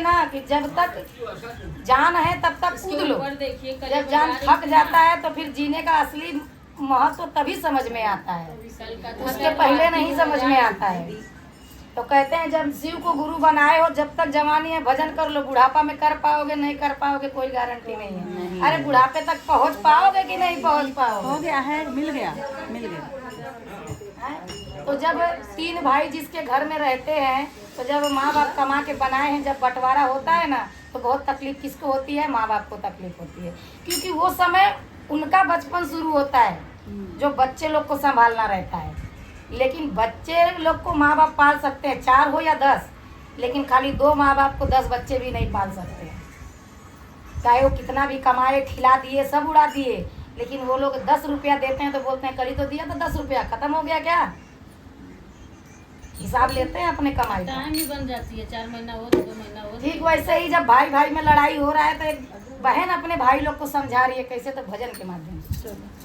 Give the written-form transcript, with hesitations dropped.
ना कि जब तक जान है तब तक कूद लो, देखिए जब जान थक जाता है तो फिर जीने का असली महत्व तभी समझ में आता है, उसके पहले नहीं समझ में आता है। तो कहते हैं जब शिव को गुरु बनाए हो, जब तक जवानी है भजन कर लो, बुढ़ापा में कर पाओगे नहीं कर पाओगे कोई गारंटी नहीं है। अरे बुढ़ापे तक पहुंच पाओगे कि नहीं पहुंच पाओगे? हो गया है, मिल गया। तो जब 3 भाई जिसके घर में रहते हैं, तो जब माँ बाप कमा के बनाए हैं, जब बंटवारा होता है ना, तो बहुत तकलीफ किसको होती है? माँ बाप को तकलीफ होती है, क्योंकि वो समय उनका बचपन शुरू होता है जो बच्चे लोग को संभालना रहता है। लेकिन बच्चे लोग को माँ बाप पाल सकते हैं, 4 हो या 10, लेकिन खाली 2 माँ बाप को 10 बच्चे भी नहीं पाल सकते हैं। चाहे वो कितना भी कमाए, खिला दिए, सब उड़ा दिए, लेकिन वो लोग 10 रुपया देते हैं तो बोलते हैं कल ही तो दिया था 10 रुपया, खत्म हो गया क्या? हिसाब लेते हैं अपने कमाई का। टाइम ही बन जाती है, 4 महीना हो 2 महीना हो। ठीक वैसे ही जब भाई भाई में लड़ाई हो रहा है तो एक बहन अपने भाई लोग को समझा रही है, कैसे? तो भजन के माध्यम से।